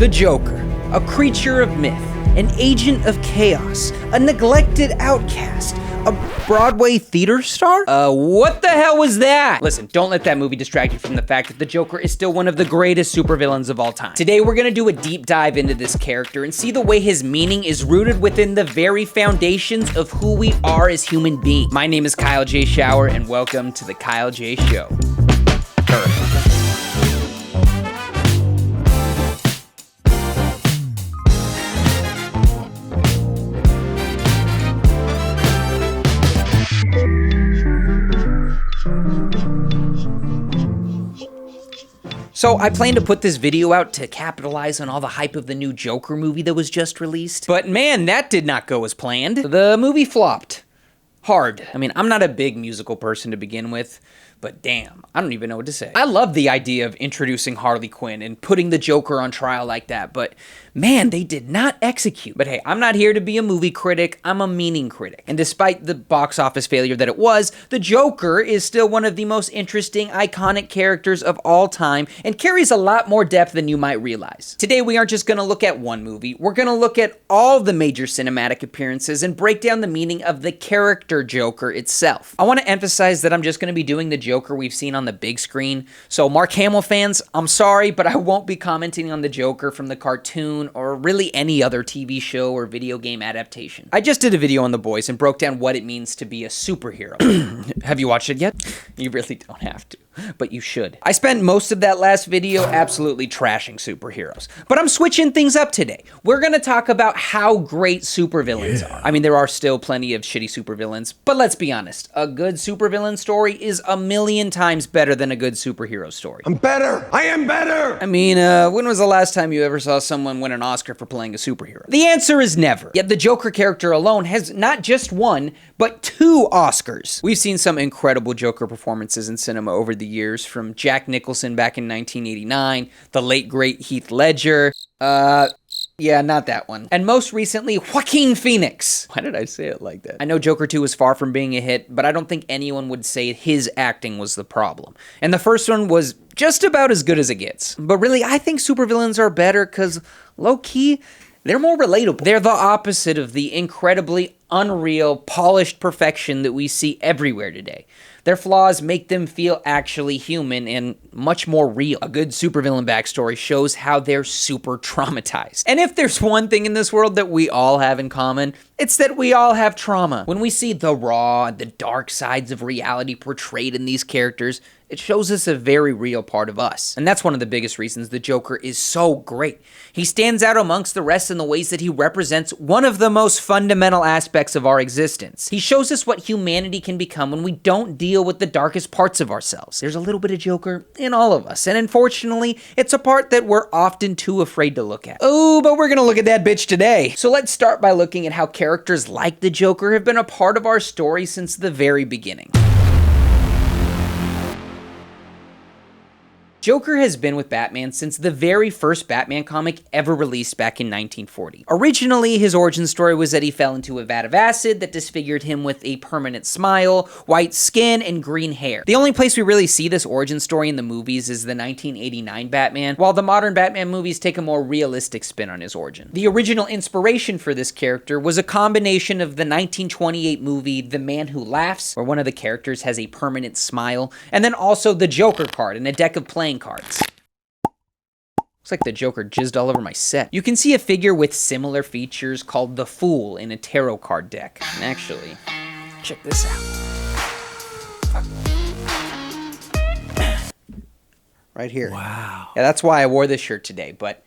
The Joker, a creature of myth, an agent of chaos, a neglected outcast, a Broadway theater star? What the hell was that? Listen, don't let that movie distract you from the fact that the Joker is still one of the greatest supervillains of all time. Today, we're gonna do a deep dive into this character and see the way his meaning is rooted within the very foundations of who we are as human beings. My name is Kyle J. Shower, and welcome to The Kyle J. Show. So I plan to put this video out to capitalize on all the hype of the new Joker movie that was just released. But man, that did not go as planned. The movie flopped. Hard. I mean, I'm not a big musical person to begin with, but damn, I don't even know what to say. I love the idea of introducing Harley Quinn and putting the Joker on trial like that, but man, they did not execute. But hey, I'm not here to be a movie critic, I'm a meaning critic. And despite the box office failure that it was, the Joker is still one of the most interesting, iconic characters of all time and carries a lot more depth than you might realize. Today, we aren't just gonna look at one movie, we're gonna look at all the major cinematic appearances and break down the meaning of the character Joker itself. I wanna emphasize that I'm just gonna be doing the Joker we've seen on the big screen. So Mark Hamill fans, I'm sorry, but I won't be commenting on the Joker from the cartoon or really any other TV show or video game adaptation. I just did a video on The Boys and broke down what it means to be a superhero. Have you watched it yet? You really don't have to, but you should. I spent most of that last video absolutely trashing superheroes, but I'm switching things up today. We're gonna talk about how great supervillains are. I mean, there are still plenty of shitty supervillains, but let's be honest, a good supervillain story is a million times better than a good superhero story. I'm better! I am better! I mean, when was the last time you ever saw someone win an Oscar for playing a superhero? The answer is never. Yet the Joker character alone has not just one, but 2 Oscars. We've seen some incredible Joker performances in cinema over the years, from Jack Nicholson back in 1989, the late great Heath Ledger, yeah, not that one. And most recently, Joaquin Phoenix. Why did I say it like that? I know Joker 2 was far from being a hit, but I don't think anyone would say his acting was the problem. And the first one was just about as good as it gets. But really, I think supervillains are better because, low-key, they're more relatable. They're the opposite of the incredibly unreal, polished perfection that we see everywhere today. Their flaws make them feel actually human and much more real. A good supervillain backstory shows how they're super traumatized. And if there's one thing in this world that we all have in common, it's that we all have trauma. When we see the raw, the dark sides of reality portrayed in these characters, it shows us a very real part of us. And that's one of the biggest reasons the Joker is so great. He stands out amongst the rest in the ways that he represents one of the most fundamental aspects of our existence. He shows us what humanity can become when we don't deal with the darkest parts of ourselves. There's a little bit of Joker in all of us, and unfortunately, it's a part that we're often too afraid to look at. Oh, but we're gonna look at that bitch today. So let's start by looking at how characters like the Joker have been a part of our story since the very beginning. Joker has been with Batman since the very first Batman comic ever released back in 1940. Originally, his origin story was that he fell into a vat of acid that disfigured him with a permanent smile, white skin, and green hair. The only place we really see this origin story in the movies is the 1989 Batman, while the modern Batman movies take a more realistic spin on his origin. The original inspiration for this character was a combination of the 1928 movie The Man Who Laughs, where one of the characters has a permanent smile, and then also the Joker card in a deck of playing cards. Looks like the Joker jizzed all over my set. You can see a figure with similar features called the Fool in a tarot card deck. And actually, check this out. Right here. Wow. Yeah, that's why I wore this shirt today, but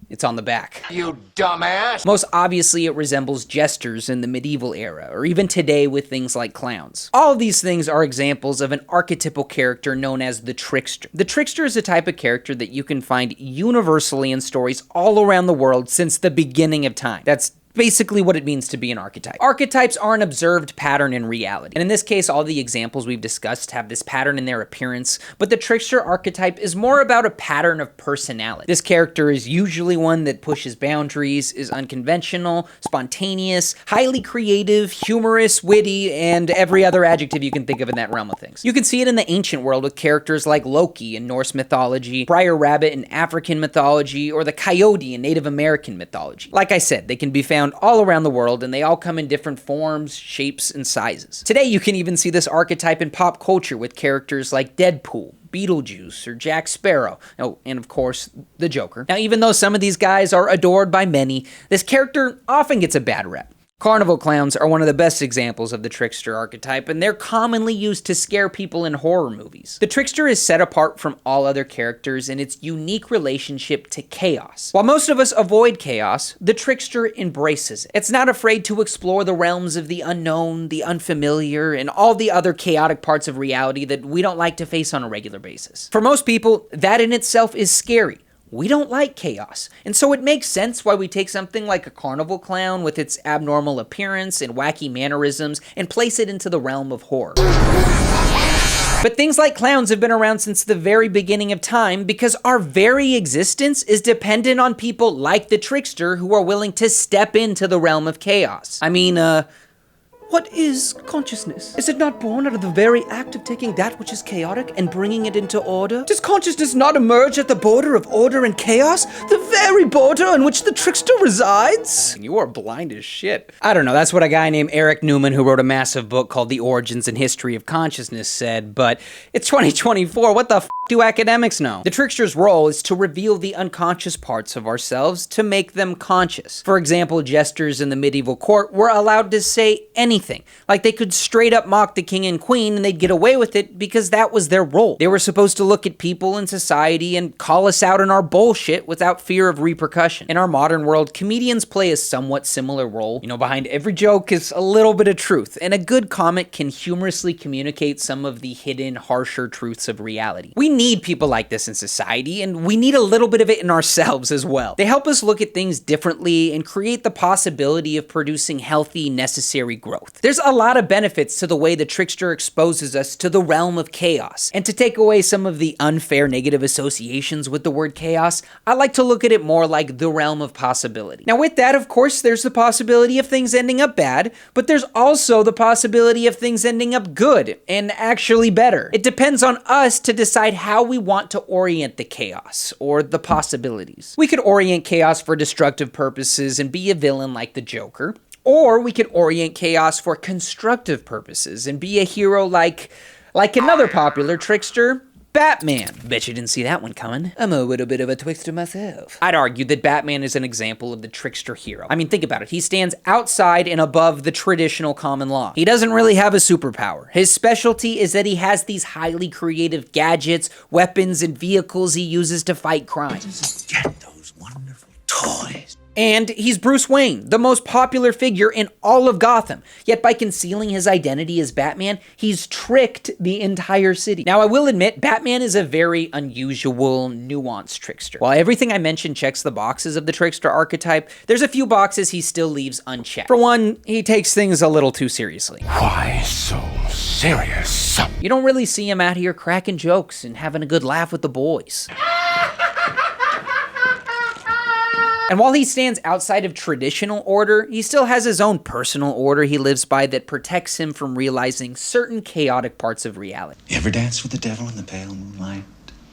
it's on the back. You dumbass! Most obviously, it resembles jesters in the medieval era, or even today with things like clowns. All of these things are examples of an archetypal character known as the Trickster. The Trickster is a type of character that you can find universally in stories all around the world since the beginning of time. That's basically what it means to be an archetype. Archetypes are an observed pattern in reality. And in this case, all the examples we've discussed have this pattern in their appearance, but the trickster archetype is more about a pattern of personality. This character is usually one that pushes boundaries, is unconventional, spontaneous, highly creative, humorous, witty, and every other adjective you can think of in that realm of things. You can see it in the ancient world with characters like Loki in Norse mythology, Briar Rabbit in African mythology, or the coyote in Native American mythology. Like I said, they can be found all around the world, and they all come in different forms, shapes, and sizes. Today, you can even see this archetype in pop culture with characters like Deadpool, Beetlejuice, or Jack Sparrow. Oh, and of course, the Joker. Now, even though some of these guys are adored by many, this character often gets a bad rep. Carnival clowns are one of the best examples of the trickster archetype, and they're commonly used to scare people in horror movies. The trickster is set apart from all other characters in its unique relationship to chaos. While most of us avoid chaos, the trickster embraces it. It's not afraid to explore the realms of the unknown, the unfamiliar, and all the other chaotic parts of reality that we don't like to face on a regular basis. For most people, that in itself is scary. We don't like chaos, and so it makes sense why we take something like a carnival clown with its abnormal appearance and wacky mannerisms and place it into the realm of horror. But things like clowns have been around since the very beginning of time because our very existence is dependent on people like the trickster who are willing to step into the realm of chaos. I mean, what is consciousness? Is it not born out of the very act of taking that which is chaotic and bringing it into order? Does consciousness not emerge at the border of order and chaos? The very border on which the trickster resides? You are blind as shit. I don't know, that's what a guy named Eric Newman, who wrote a massive book called The Origins and History of Consciousness, said, but it's 2024, what the f do academics know? The trickster's role is to reveal the unconscious parts of ourselves to make them conscious. For example, jesters in the medieval court were allowed to say anything. Like they could straight up mock the king and queen and they'd get away with it because that was their role. They were supposed to look at people in society and call us out on our bullshit without fear of repercussion. In our modern world, comedians play a somewhat similar role. You know, behind every joke is a little bit of truth, and a good comic can humorously communicate some of the hidden, harsher truths of reality. We need people like this in society, and we need a little bit of it in ourselves as well. They help us look at things differently and create the possibility of producing healthy, necessary growth. There's a lot of benefits to the way the trickster exposes us to the realm of chaos. And to take away some of the unfair negative associations with the word chaos, I like to look at it more like the realm of possibility. Now with that, of course, there's the possibility of things ending up bad, but there's also the possibility of things ending up good and actually better. It depends on us to decide how we want to orient the chaos or the possibilities. We could orient chaos for destructive purposes and be a villain like the Joker. Or we could orient chaos for constructive purposes and be a hero like another popular trickster, Batman. Bet you didn't see that one coming. I'm a little bit of a trickster myself. I'd argue that Batman is an example of the trickster hero. I mean, think about it. He stands outside and above the traditional common law. He doesn't really have a superpower. His specialty is that he has these highly creative gadgets, weapons, and vehicles he uses to fight crime. Just get those wonderful toys. And he's Bruce Wayne, the most popular figure in all of Gotham. Yet by concealing his identity as Batman, he's tricked the entire city. Now, I will admit, Batman is a very unusual, nuanced trickster. While everything I mentioned checks the boxes of the trickster archetype, there's a few boxes he still leaves unchecked. For one, he takes things a little too seriously. Why so serious? You don't really see him out here cracking jokes and having a good laugh with the boys. And while he stands outside of traditional order, he still has his own personal order he lives by that protects him from realizing certain chaotic parts of reality. You ever dance with the devil in the pale moonlight?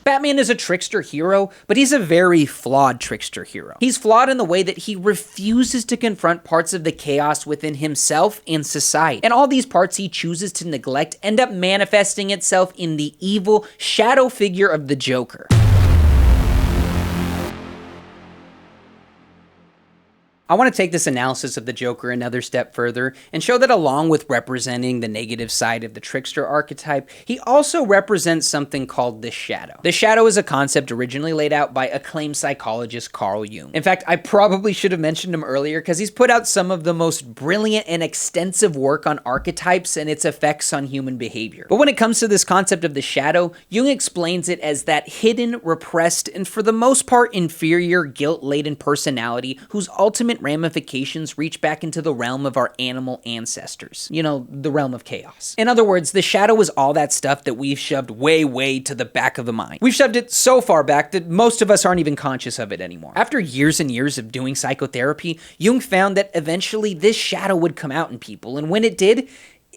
Batman is a trickster hero, but he's a very flawed trickster hero. He's flawed in the way that he refuses to confront parts of the chaos within himself and society. And all these parts he chooses to neglect end up manifesting itself in the evil shadow figure of the Joker. I want to take this analysis of the Joker another step further and show that along with representing the negative side of the trickster archetype, he also represents something called the shadow. The shadow is a concept originally laid out by acclaimed psychologist Carl Jung. In fact, I probably should have mentioned him earlier because he's put out some of the most brilliant and extensive work on archetypes and its effects on human behavior. But when it comes to this concept of the shadow, Jung explains it as that hidden, repressed, and for the most part inferior, guilt-laden personality whose ultimate ultimate ramifications reach back into the realm of our animal ancestors. You know, the realm of chaos. In other words, the shadow is all that stuff that we've shoved way to the back of the mind. We've shoved it so far back that most of us aren't even conscious of it anymore. After years and years of doing psychotherapy, Jung found that eventually this shadow would come out in people, and when it did,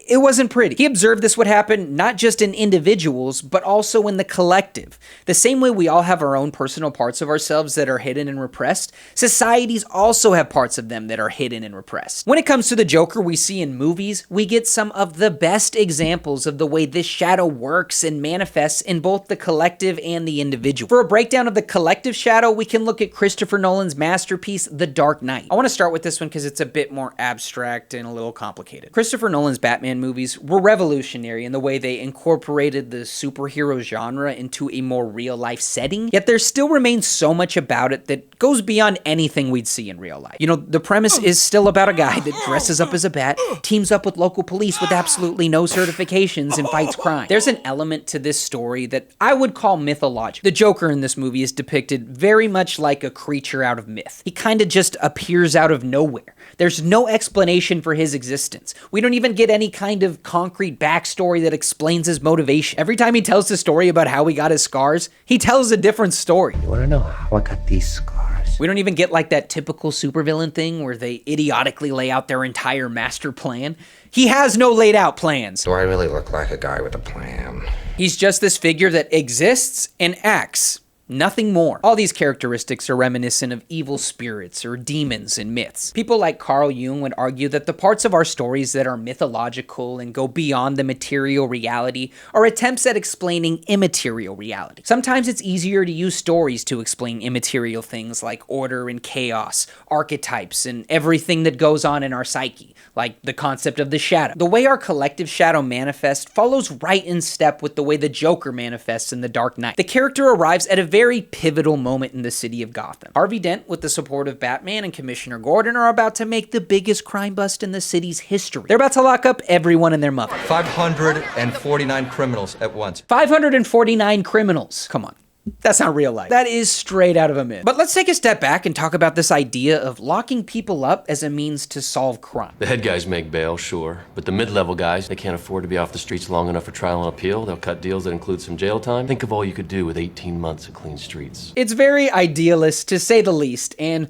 it wasn't pretty. He observed this would happen not just in individuals, but also in the collective. The same way we all have our own personal parts of ourselves that are hidden and repressed, societies also have parts of them that are hidden and repressed. When it comes to the Joker we see in movies, we get some of the best examples of the way this shadow works and manifests in both the collective and the individual. For a breakdown of the collective shadow, we can look at Christopher Nolan's masterpiece, The Dark Knight. I want to start with this one because it's a bit more abstract and a little complicated. Christopher Nolan's Batman movies were revolutionary in the way they incorporated the superhero genre into a more real-life setting, yet there still remains so much about it that goes beyond anything we'd see in real life. You know, the premise is still about a guy that dresses up as a bat, teams up with local police with absolutely no certifications, and fights crime. There's an element to this story that I would call mythological. The Joker in this movie is depicted very much like a creature out of myth. He kind of just appears out of nowhere. There's no explanation for his existence. We don't even get any kind of concrete backstory that explains his motivation. Every time he tells the story about how he got his scars, he tells a different story. You wanna know how I got these scars? We don't even get like that typical supervillain thing where they idiotically lay out their entire master plan. He has no laid out plans. Do I really look like a guy with a plan? He's just this figure that exists and acts. Nothing more. All these characteristics are reminiscent of evil spirits or demons in myths. People like Carl Jung would argue that the parts of our stories that are mythological and go beyond the material reality are attempts at explaining immaterial reality. Sometimes it's easier to use stories to explain immaterial things like order and chaos, archetypes, and everything that goes on in our psyche, like the concept of the shadow. The way our collective shadow manifests follows right in step with the way the Joker manifests in The Dark Knight. The character arrives at a very pivotal moment in the city of Gotham. Harvey Dent, with the support of Batman and Commissioner Gordon, are about to make the biggest crime bust in the city's history. They're about to lock up everyone and their mother. 549 criminals at once. 549 criminals. Come on. That's not real life. That is straight out of a myth. But let's take a step back and talk about this idea of locking people up as a means to solve crime. The head guys make bail, sure, but the mid-level guys, they can't afford to be off the streets long enough for trial and appeal. They'll cut deals that include some jail time. Think of all you could do with 18 months of clean streets. It's very idealist, to say the least, and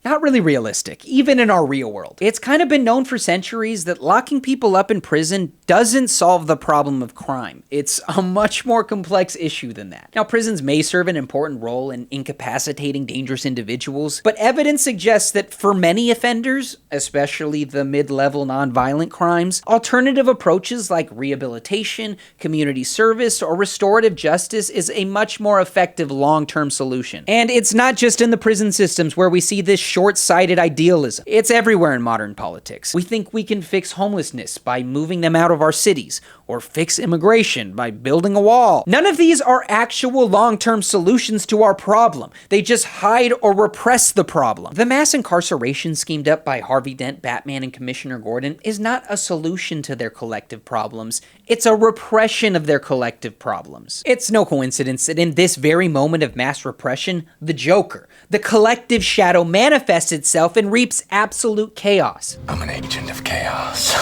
not really realistic, even in our real world. It's kind of been known for centuries that locking people up in prison doesn't solve the problem of crime. It's a much more complex issue than that. Now, prisons may serve an important role in incapacitating dangerous individuals, but evidence suggests that for many offenders, especially the mid-level nonviolent crimes, alternative approaches like rehabilitation, community service, or restorative justice is a much more effective long-term solution. And it's not just in the prison systems where we see this short-sighted idealism. It's everywhere in modern politics. We think we can fix homelessness by moving them out of our cities, or fix immigration by building a wall. None of these are actual long-term solutions to our problem. They just hide or repress the problem. The mass incarceration schemed up by Harvey Dent, Batman, and Commissioner Gordon is not a solution to their collective problems. It's a repression of their collective problems. It's no coincidence that in this very moment of mass repression, the Joker, the collective shadow, manifests itself and reaps absolute chaos. I'm an agent of chaos.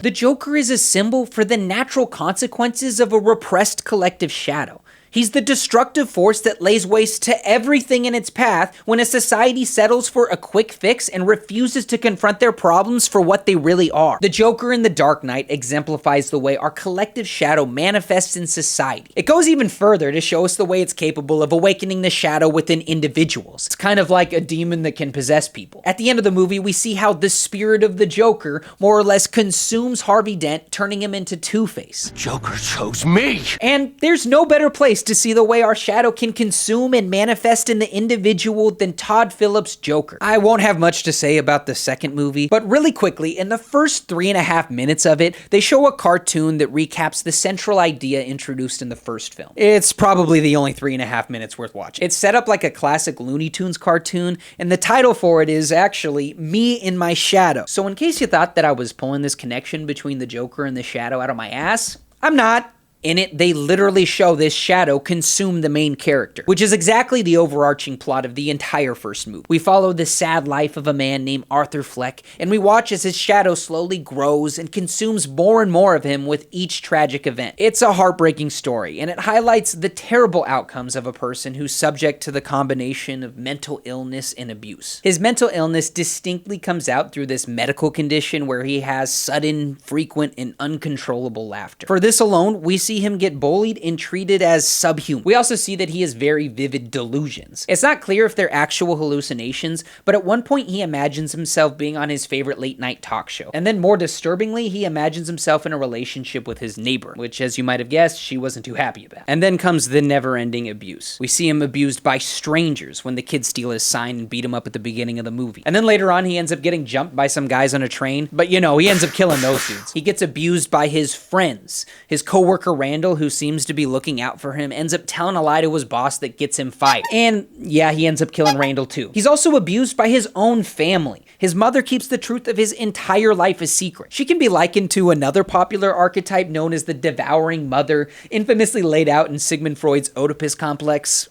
The Joker is a symbol for the natural consequences of a repressed collective shadow. He's the destructive force that lays waste to everything in its path when a society settles for a quick fix and refuses to confront their problems for what they really are. The Joker in The Dark Knight exemplifies the way our collective shadow manifests in society. It goes even further to show us the way it's capable of awakening the shadow within individuals. It's kind of like a demon that can possess people. At the end of the movie, we see how the spirit of the Joker more or less consumes Harvey Dent, turning him into Two-Face. Joker chose me. And there's no better place to see the way our shadow can consume and manifest in the individual than Todd Phillips' Joker. I won't have much to say about the second movie, but really quickly, in the first 3.5 minutes of it, they show a cartoon that recaps the central idea introduced in the first film. It's probably the only 3.5 minutes worth watching. It's set up like a classic Looney Tunes cartoon, and the title for it is actually Me in My Shadow. So in case you thought that I was pulling this connection between the Joker and the shadow out of my ass, I'm not. In it, they literally show this shadow consume the main character, which is exactly the overarching plot of the entire first movie. We follow the sad life of a man named Arthur Fleck, and we watch as his shadow slowly grows and consumes more and more of him with each tragic event. It's a heartbreaking story, and it highlights the terrible outcomes of a person who's subject to the combination of mental illness and abuse. His mental illness distinctly comes out through this medical condition where he has sudden, frequent, and uncontrollable laughter. For this alone, we see him get bullied and treated as subhuman. We also see that he has very vivid delusions. It's not clear if they're actual hallucinations, but at one point he imagines himself being on his favorite late night talk show. And then more disturbingly, he imagines himself in a relationship with his neighbor, which, as you might have guessed, she wasn't too happy about. And then comes the never-ending abuse. We see him abused by strangers when the kids steal his sign and beat him up at the beginning of the movie. And then later on, he ends up getting jumped by some guys on a train, but you know, he ends up killing those dudes. He gets abused by his friends. His coworker Randall, who seems to be looking out for him, ends up telling a lie to his boss that gets him fired. And yeah, he ends up killing Randall too. He's also abused by his own family. His mother keeps the truth of his entire life a secret. She can be likened to another popular archetype known as the devouring mother, infamously laid out in Sigmund Freud's Oedipus complex.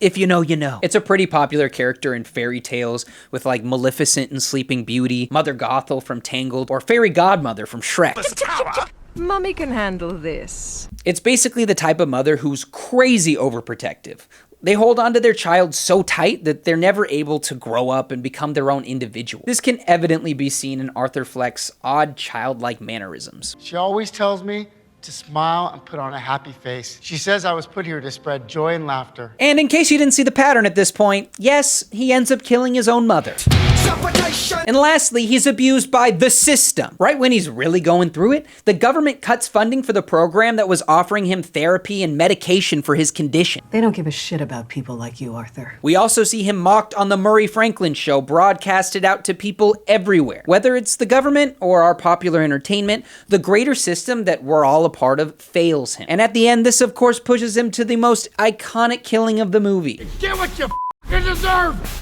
If you know, you know. It's a pretty popular character in fairy tales with like Maleficent and Sleeping Beauty, Mother Gothel from Tangled, or Fairy Godmother from Shrek. Mummy can handle this. It's basically the type of mother who's crazy overprotective. They hold on to their child so tight that they're never able to grow up and become their own individual. This can evidently be seen in Arthur Fleck's odd childlike mannerisms. She always tells me to smile and put on a happy face. She says I was put here to spread joy and laughter. And in case you didn't see the pattern at this point, yes, he ends up killing his own mother. And lastly, he's abused by the system. Right when he's really going through it, the government cuts funding for the program that was offering him therapy and medication for his condition. They don't give a shit about people like you, Arthur. We also see him mocked on the Murray Franklin show, broadcasted out to people everywhere. Whether it's the government or our popular entertainment, the greater system that we're all a part of fails him. And at the end, this of course pushes him to the most iconic killing of the movie. Get what you deserve!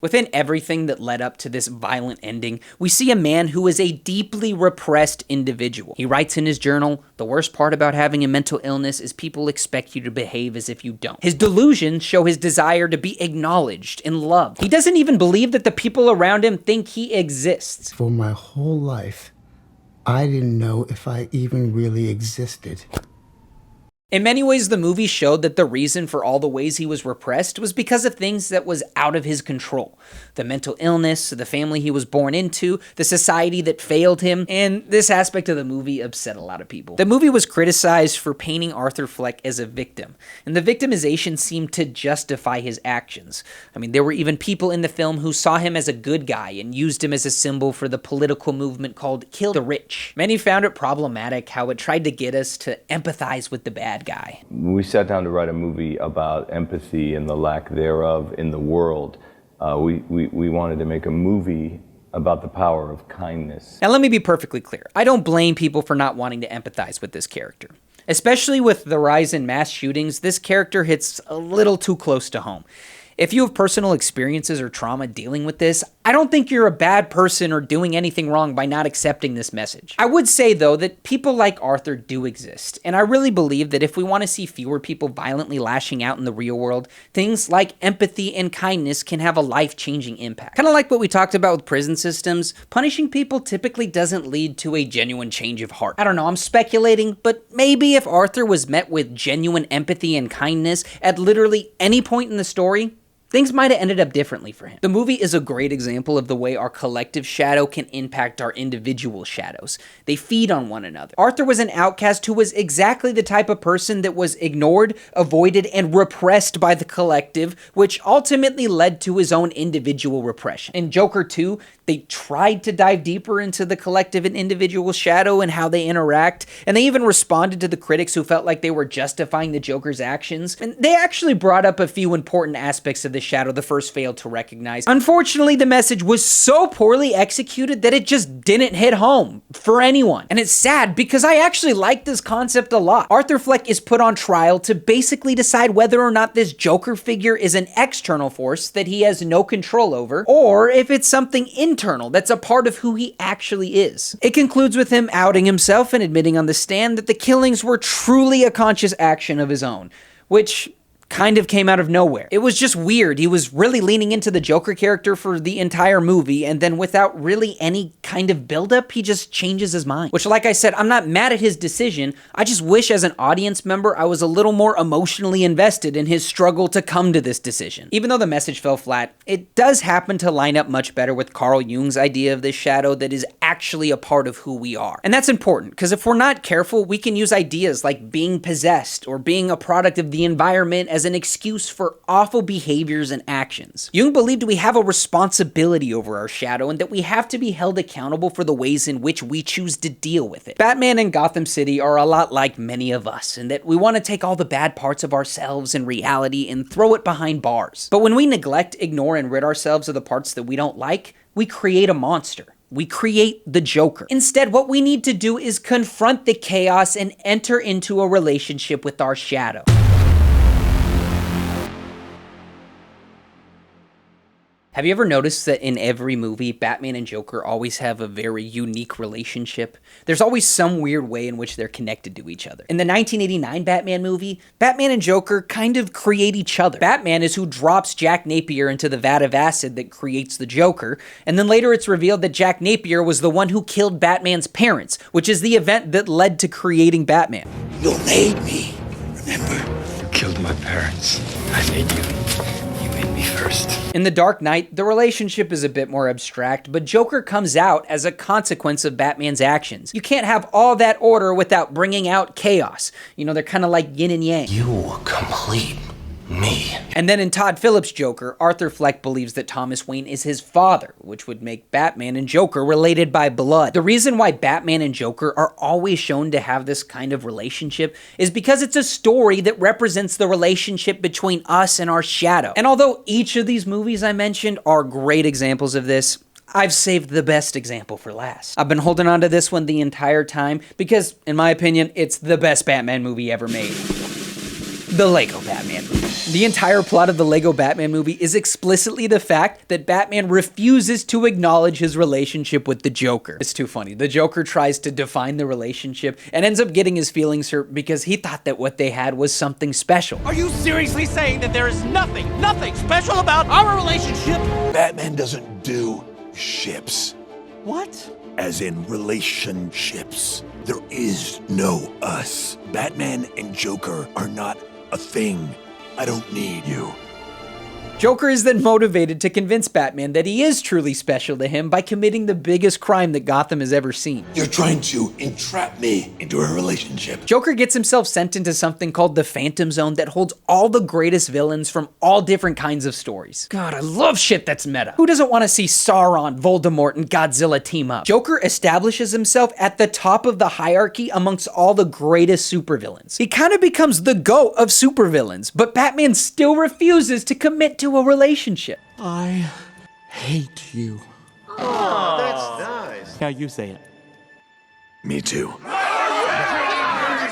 Within everything that led up to this violent ending, we see a man who is a deeply repressed individual. He writes in his journal, "The worst part about having a mental illness is people expect you to behave as if you don't." His delusions show his desire to be acknowledged and loved. He doesn't even believe that the people around him think he exists. For my whole life, I didn't know if I even really existed. In many ways, the movie showed that the reason for all the ways he was repressed was because of things that was out of his control. The mental illness, the family he was born into, the society that failed him, and this aspect of the movie upset a lot of people. The movie was criticized for painting Arthur Fleck as a victim, and the victimization seemed to justify his actions. I mean, there were even people in the film who saw him as a good guy and used him as a symbol for the political movement called Kill the Rich. Many found it problematic how it tried to get us to empathize with the bad guy. We sat down to write a movie about empathy and the lack thereof in the world. We wanted to make a movie about the power of kindness. Now let me be perfectly clear. I don't blame people for not wanting to empathize with this character. Especially with the rise in mass shootings, this character hits a little too close to home. If you have personal experiences or trauma dealing with this, I don't think you're a bad person or doing anything wrong by not accepting this message. I would say, though, that people like Arthur do exist, and I really believe that if we want to see fewer people violently lashing out in the real world, things like empathy and kindness can have a life-changing impact. Kind of like what we talked about with prison systems, punishing people typically doesn't lead to a genuine change of heart. I don't know, I'm speculating, but maybe if Arthur was met with genuine empathy and kindness at literally any point in the story, things might have ended up differently for him. The movie is a great example of the way our collective shadow can impact our individual shadows. They feed on one another. Arthur was an outcast who was exactly the type of person that was ignored, avoided, and repressed by the collective, which ultimately led to his own individual repression. In Joker 2, they tried to dive deeper into the collective and individual shadow and how they interact, and they even responded to the critics who felt like they were justifying the Joker's actions. And they actually brought up a few important aspects of the Shadow the first failed to recognize. Unfortunately, the message was so poorly executed that it just didn't hit home for anyone. And it's sad because I actually like this concept a lot. Arthur Fleck is put on trial to basically decide whether or not this Joker figure is an external force that he has no control over, or if it's something internal that's a part of who he actually is. It concludes with him outing himself and admitting on the stand that the killings were truly a conscious action of his own, which kind of came out of nowhere. It was just weird. He was really leaning into the Joker character for the entire movie, and then without really any kind of buildup, he just changes his mind. Which, like I said, I'm not mad at his decision. I just wish as an audience member, I was a little more emotionally invested in his struggle to come to this decision. Even though the message fell flat, it does happen to line up much better with Carl Jung's idea of this shadow that is actually a part of who we are. And that's important, because if we're not careful, we can use ideas like being possessed or being a product of the environment as an excuse for awful behaviors and actions. Jung believed we have a responsibility over our shadow and that we have to be held accountable for the ways in which we choose to deal with it. Batman and Gotham City are a lot like many of us in that we want to take all the bad parts of ourselves and reality and throw it behind bars. But when we neglect, ignore, and rid ourselves of the parts that we don't like, we create a monster. We create the Joker. Instead, what we need to do is confront the chaos and enter into a relationship with our shadow. Have you ever noticed that in every movie, Batman and Joker always have a very unique relationship? There's always some weird way in which they're connected to each other. In the 1989 Batman movie, Batman and Joker kind of create each other. Batman is who drops Jack Napier into the vat of acid that creates the Joker, and then later it's revealed that Jack Napier was the one who killed Batman's parents, which is the event that led to creating Batman. You made me, remember? You killed my parents. I made you. Me first. In The Dark Knight, the relationship is a bit more abstract, but Joker comes out as a consequence of Batman's actions. You can't have all that order without bringing out chaos. You know, they're kind of like yin and yang. You complete me. And then in Todd Phillips' Joker, Arthur Fleck believes that Thomas Wayne is his father, which would make Batman and Joker related by blood. The reason why Batman and Joker are always shown to have this kind of relationship is because it's a story that represents the relationship between us and our shadow. And although each of these movies I mentioned are great examples of this, I've saved the best example for last. I've been holding on to this one the entire time because, in my opinion, it's the best Batman movie ever made. The Lego Batman movie. The entire plot of the Lego Batman movie is explicitly the fact that Batman refuses to acknowledge his relationship with the Joker. It's too funny. The Joker tries to define the relationship and ends up getting his feelings hurt because he thought that what they had was something special. Are you seriously saying that there is nothing special about our relationship? Batman doesn't do ships. What? As in relationships. There is no us. Batman and Joker are not a thing. I don't need you. Joker is then motivated to convince Batman that he is truly special to him by committing the biggest crime that Gotham has ever seen. You're trying to entrap me into a relationship. Joker gets himself sent into something called the Phantom Zone that holds all the greatest villains from all different kinds of stories. God, I love shit that's meta. Who doesn't want to see Sauron, Voldemort, and Godzilla team up? Joker establishes himself at the top of the hierarchy amongst all the greatest supervillains. He kind of becomes the GOAT of supervillains, but Batman still refuses to commit to a relationship. I hate you. Oh, that's nice. Now you say it. Me too.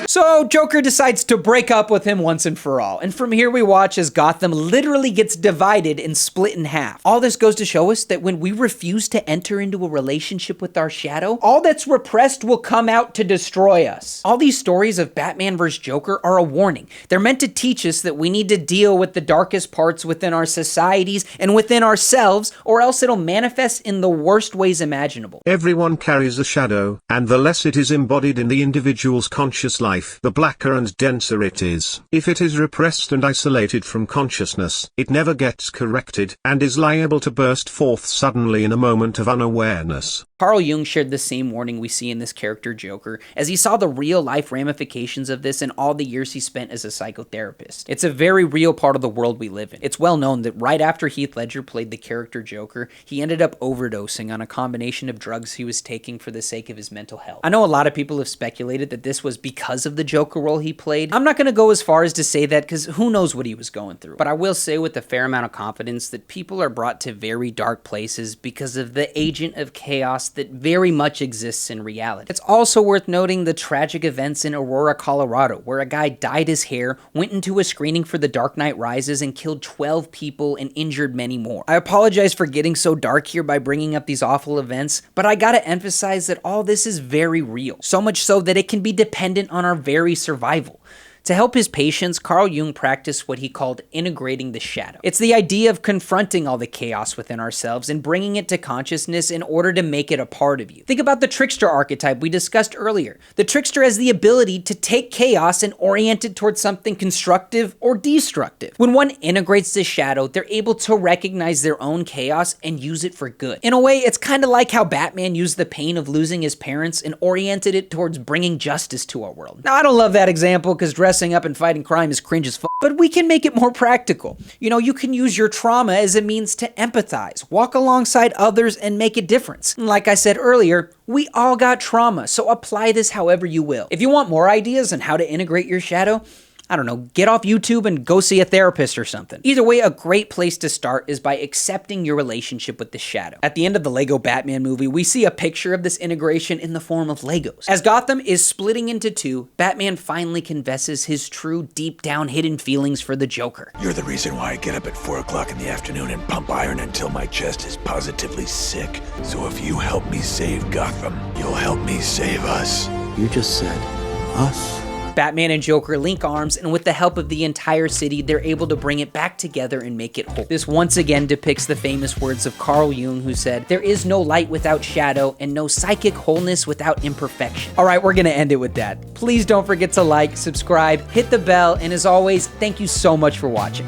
So Joker decides to break up with him once and for all. And from here we watch as Gotham literally gets divided and split in half. All this goes to show us that when we refuse to enter into a relationship with our shadow, all that's repressed will come out to destroy us. All these stories of Batman vs. Joker are a warning. They're meant to teach us that we need to deal with the darkest parts within our societies and within ourselves, or else it'll manifest in the worst ways imaginable. Everyone carries a shadow, and the less it is embodied in the individual's conscious life, the blacker and denser it is. If it is repressed and isolated from consciousness, it never gets corrected, and is liable to burst forth suddenly in a moment of unawareness. Carl Jung shared the same warning we see in this character Joker, as he saw the real-life ramifications of this in all the years he spent as a psychotherapist. It's a very real part of the world we live in. It's well known that right after Heath Ledger played the character Joker, he ended up overdosing on a combination of drugs he was taking for the sake of his mental health. I know a lot of people have speculated that this was because of the Joker role he played. I'm not going to go as far as to say that, because who knows what he was going through. But I will say with a fair amount of confidence that people are brought to very dark places because of the agent of chaos that very much exists in reality. It's also worth noting the tragic events in Aurora, Colorado, where a guy dyed his hair, went into a screening for The Dark Knight Rises, and killed 12 people and injured many more. I apologize for getting so dark here by bringing up these awful events, but I gotta emphasize that all this is very real. So much so that it can be dependent on our very survival. To help his patients, Carl Jung practiced what he called integrating the shadow. It's the idea of confronting all the chaos within ourselves and bringing it to consciousness in order to make it a part of you. Think about the trickster archetype we discussed earlier. The trickster has the ability to take chaos and orient it towards something constructive or destructive. When one integrates the shadow, they're able to recognize their own chaos and use it for good. In a way, it's kind of like how Batman used the pain of losing his parents and oriented it towards bringing justice to our world. Now, I don't love that example because dressing up and fighting crime is cringe as fuck, but we can make it more practical. You know, you can use your trauma as a means to empathize, walk alongside others, and make a difference. And like I said earlier, we all got trauma, so apply this however you will. If you want more ideas on how to integrate your shadow, I don't know, get off YouTube and go see a therapist or something. Either way, a great place to start is by accepting your relationship with the shadow. At the end of the Lego Batman movie, we see a picture of this integration in the form of Legos. As Gotham is splitting into two, Batman finally confesses his true, deep down hidden feelings for the Joker. You're the reason why I get up at 4 o'clock in the afternoon and pump iron until my chest is positively sick. So if you help me save Gotham, you'll help me save us. You just said us. Batman and Joker link arms, and with the help of the entire city, they're able to bring it back together and make it whole. This once again depicts the famous words of Carl Jung, who said, "There is no light without shadow, and no psychic wholeness without imperfection." All right, we're gonna end it with that. Please don't forget to like, subscribe, hit the bell, and as always, thank you so much for watching.